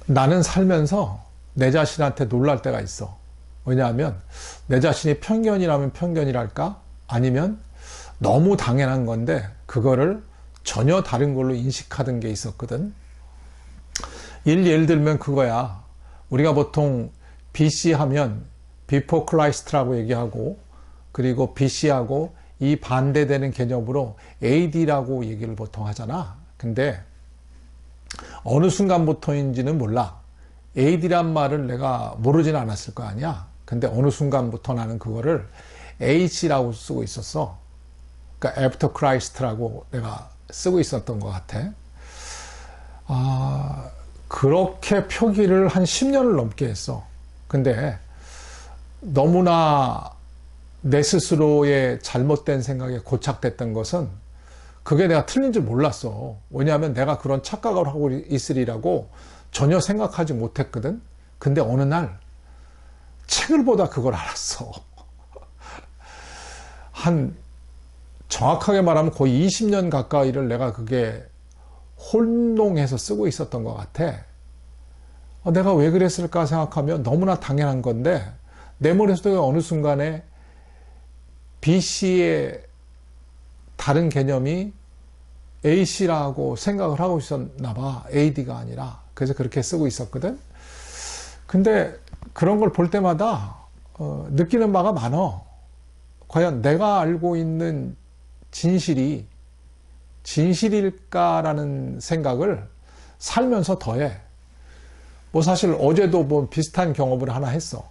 나는 살면서 내 자신한테 놀랄 때가 있어. 왜냐하면 내 자신이 편견이라면 편견이랄까? 아니면 너무 당연한 건데 그거를 전혀 다른 걸로 인식하던 게 있었거든. 예를 들면 그거야. 우리가 보통 BC 하면 Before Christ라고 얘기하고, 그리고 BC하고 이 반대되는 개념으로 AD라고 얘기를 보통 하잖아. 근데 어느 순간부터인지는 몰라. AD란 말을 내가 모르진 않았을 거 아니야. 근데 어느 순간부터 나는 그거를 H라고 쓰고 있었어. 그러니까 After Christ라고 내가 쓰고 있었던 것 같아. 그렇게 표기를 한 10년을 넘게 했어. 근데 너무나 내 스스로의 잘못된 생각에 고착됐던 것은 그게 내가 틀린 줄 몰랐어. 왜냐하면 내가 그런 착각을 하고 있으리라고 전혀 생각하지 못했거든. 근데 어느 날 책을 보다 그걸 알았어. 정확하게 말하면 거의 20년 가까이를 내가 그게 혼동해서 쓰고 있었던 것 같아. 내가 왜 그랬을까 생각하면 너무나 당연한 건데 내 머릿속에 어느 순간에 BC의 다른 개념이 AC라고 생각을 하고 있었나 봐. AD가 아니라. 그래서 그렇게 쓰고 있었거든. 근데 그런 걸 볼 때마다 느끼는 바가 많아. 과연 내가 알고 있는 진실일까라는 생각을 살면서 더해. 뭐 사실 어제도 뭐 비슷한 경험을 하나 했어.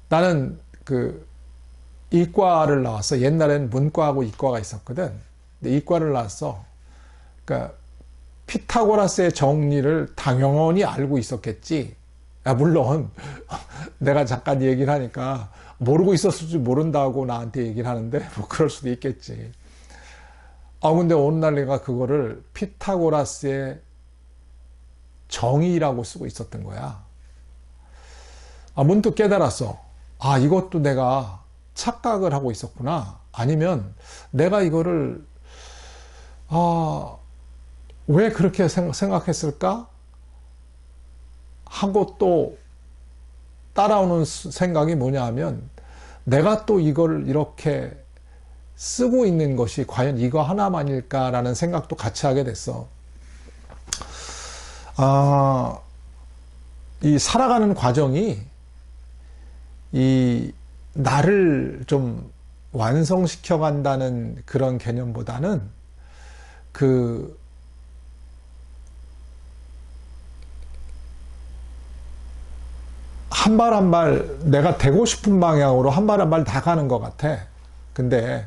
나는 이과를 나왔어. 옛날엔 문과하고 이과가 있었거든. 근데 이과를 나왔어. 그러니까 피타고라스의 정리를 당연히 알고 있었겠지. 물론 내가 잠깐 얘기를 하니까 모르고 있었을지 모른다고 나한테 얘기를 하는데 뭐 그럴 수도 있겠지. 근데 어느 날 내가 그거를 피타고라스의 정의라고 쓰고 있었던 거야. 문득 깨달았어. 이것도 내가 착각을 하고 있었구나. 아니면 내가 이거를 왜 그렇게 생각했을까? 하고 또 따라오는 생각이 뭐냐 하면 내가 또 이걸 이렇게 쓰고 있는 것이 과연 이거 하나만일까라는 생각도 같이 하게 됐어. 이 살아가는 과정이 이 나를 좀 완성시켜 간다는 그런 개념보다는 한 발 한 발 내가 되고 싶은 방향으로 한 발 한 발 나가는 것 같아. 근데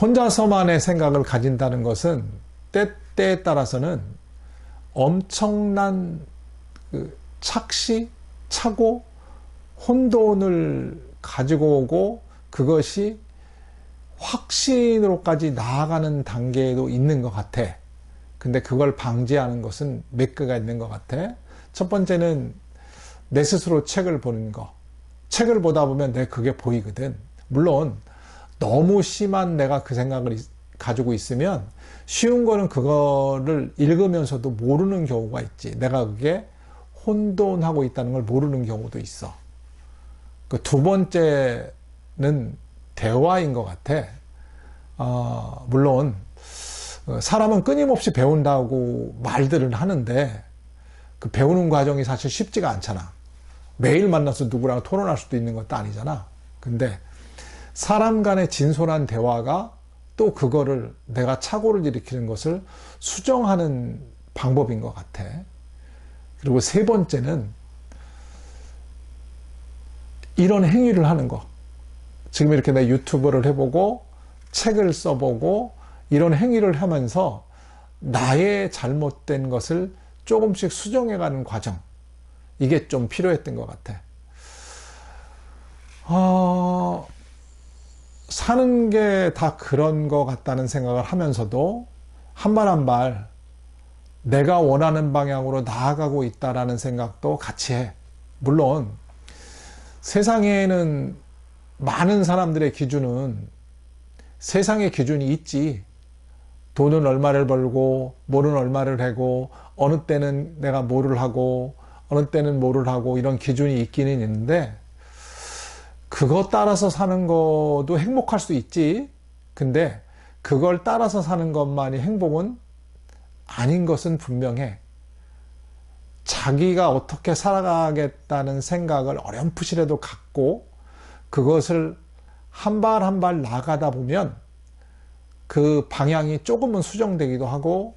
혼자서만의 생각을 가진다는 것은 때에 따라서는 엄청난 착시, 착오, 혼돈을 가지고 오고 그것이 확신으로까지 나아가는 단계에도 있는 것 같아. 근데 그걸 방지하는 것은 몇 개가 있는 것 같아. 첫 번째는 내 스스로 책을 보는 거. 책을 보다 보면 내 그게 보이거든. 물론 너무 심한 내가 그 생각을 가지고 있으면 쉬운 거는 그거를 읽으면서도 모르는 경우가 있지. 내가 그게 혼돈하고 있다는 걸 모르는 경우도 있어. 두 번째는 대화인 것 같아. 물론 사람은 끊임없이 배운다고 말들을 하는데 그 배우는 과정이 사실 쉽지가 않잖아. 매일 만나서 누구랑 토론할 수도 있는 것도 아니잖아. 근데 사람 간의 진솔한 대화가 또 그거를 내가 착오를 일으키는 것을 수정하는 방법인 것 같아. 그리고 세 번째는 이런 행위를 하는 거. 지금 이렇게 내 유튜브를 해보고 책을 써보고 이런 행위를 하면서 나의 잘못된 것을 조금씩 수정해가는 과정. 이게 좀 필요했던 것 같아. 사는 게 다 그런 것 같다는 생각을 하면서도 한 발 한 발 내가 원하는 방향으로 나아가고 있다라는 생각도 같이 해. 물론 세상에는 많은 사람들의 기준은 세상의 기준이 있지. 돈은 얼마를 벌고 뭐는 얼마를 하고 어느 때는 내가 뭐를 하고 어느 때는 뭐를 하고 이런 기준이 있기는 있는데 그거 따라서 사는 것도 행복할 수 있지. 근데 그걸 따라서 사는 것만이 행복은 아닌 것은 분명해. 자기가 어떻게 살아가겠다는 생각을 어렴풋이라도 갖고 그것을 한 발 한 발 나가다 보면 그 방향이 조금은 수정되기도 하고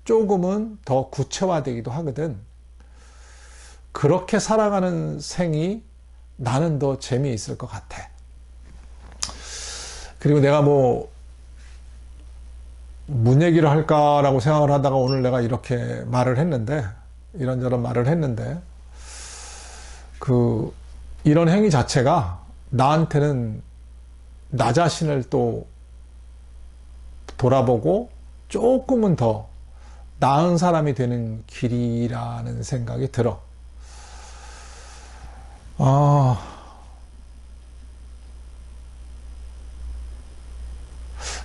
조금은 더 구체화되기도 하거든. 그렇게 살아가는 생이 나는 더 재미있을 것 같아. 그리고 내가 문 얘기를 할까라고 생각을 하다가 오늘 내가 이렇게 말을 했는데, 이런저런 말을 했는데, 이런 행위 자체가 나한테는 나 자신을 또 돌아보고 조금은 더 나은 사람이 되는 길이라는 생각이 들어.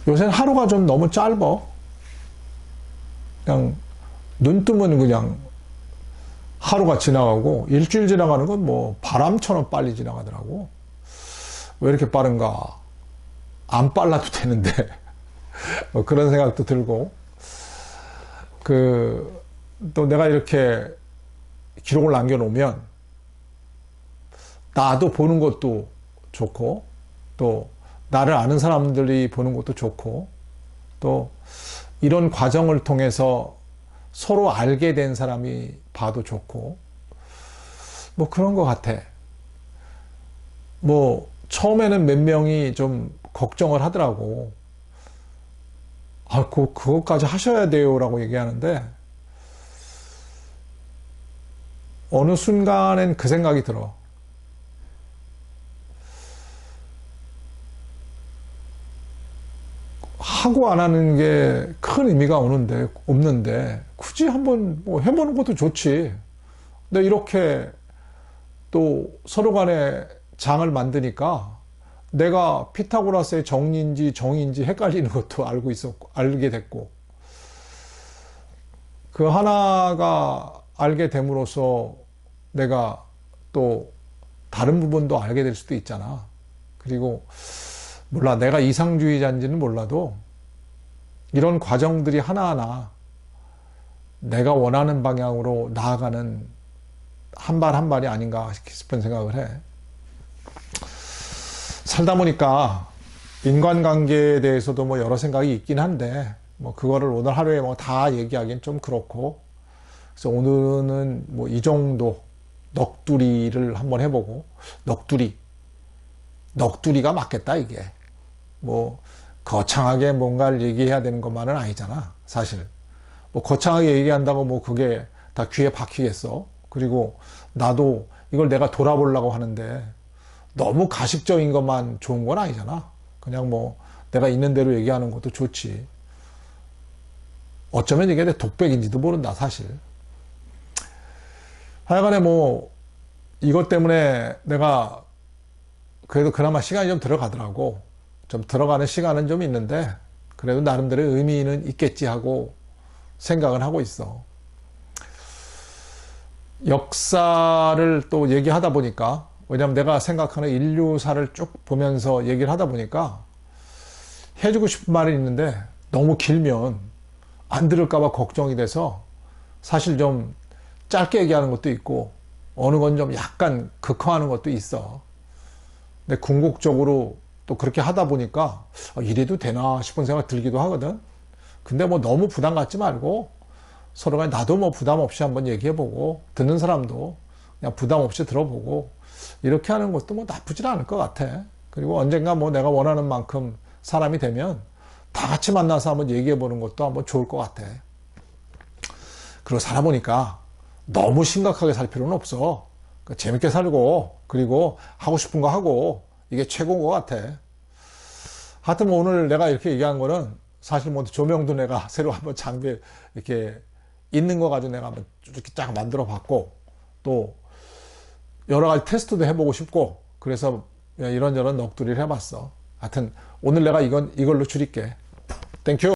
요새는 하루가 좀 너무 짧아. 그냥 눈 뜨면 그냥 하루가 지나가고 일주일 지나가는 건 뭐 바람처럼 빨리 지나가더라고. 왜 이렇게 빠른가? 안 빨라도 되는데 뭐 그런 생각도 들고 또 내가 이렇게 기록을 남겨놓으면 나도 보는 것도 좋고 또 나를 아는 사람들이 보는 것도 좋고 또 이런 과정을 통해서 서로 알게 된 사람이 봐도 좋고 뭐 그런 것 같아. 뭐 처음에는 몇 명이 좀 걱정을 하더라고. 그것까지 하셔야 돼요 라고 얘기하는데 어느 순간엔 그 생각이 들어. 하고 안 하는 게 큰 의미가 없는데 굳이 한번 뭐 해보는 것도 좋지. 근데 이렇게 또 서로 간에 장을 만드니까 내가 피타고라스의 정인지 정인지 헷갈리는 것도 알게 됐고 그 하나가 알게 됨으로써 내가 또 다른 부분도 알게 될 수도 있잖아. 그리고 몰라, 내가 이상주의자인지는 몰라도 이런 과정들이 하나하나 내가 원하는 방향으로 나아가는 한 발 한 발이 아닌가 싶은 생각을 해. 살다 보니까 인간관계에 대해서도 뭐 여러 생각이 있긴 한데 뭐 그거를 오늘 하루에 뭐 다 얘기하기는 좀 그렇고 그래서 오늘은 뭐 이 정도 넋두리를 한번 해보고 넋두리가 맞겠다. 이게 뭐 거창하게 뭔가를 얘기해야 되는 것만은 아니잖아. 사실 뭐 거창하게 얘기한다고 뭐 그게 다 귀에 박히겠어. 그리고 나도 이걸 내가 돌아보려고 하는데 너무 가식적인 것만 좋은 건 아니잖아. 그냥 뭐 내가 있는 대로 얘기하는 것도 좋지. 어쩌면 이게 내 독백인지도 모른다 사실. 하여간에 뭐 이것 때문에 내가 그래도 그나마 시간이 좀 들어가더라고. 좀 들어가는 시간은 좀 있는데 그래도 나름대로 의미는 있겠지 하고 생각은 하고 있어. 역사를 또 얘기하다 보니까 왜냐면 내가 생각하는 인류사를 쭉 보면서 얘기를 하다 보니까 해주고 싶은 말이 있는데 너무 길면 안 들을까봐 걱정이 돼서 사실 좀 짧게 얘기하는 것도 있고 어느 건 좀 약간 극화하는 것도 있어. 근데 궁극적으로 또 그렇게 하다 보니까 이래도 되나 싶은 생각 들기도 하거든. 근데 뭐 너무 부담 갖지 말고 서로가 나도 뭐 부담 없이 한번 얘기해보고 듣는 사람도 그냥 부담 없이 들어보고 이렇게 하는 것도 뭐 나쁘진 않을 것 같아. 그리고 언젠가 뭐 내가 원하는 만큼 사람이 되면 다 같이 만나서 한번 얘기해보는 것도 한번 좋을 것 같아. 그리고 살아보니까 너무 심각하게 살 필요는 없어. 재밌게 살고 그리고 하고 싶은 거 하고 이게 최고인 것 같아. 하여튼 뭐 오늘 내가 이렇게 얘기한 거는 사실 뭐 조명도 내가 새로 한번 장비 이렇게 있는 거 가지고 내가 한번 이렇게 쫙 만들어 봤고 또 여러 가지 테스트도 해보고 싶고 그래서 이런저런 넋두리를 해봤어. 하여튼 오늘 내가 이걸로 줄일게. 땡큐.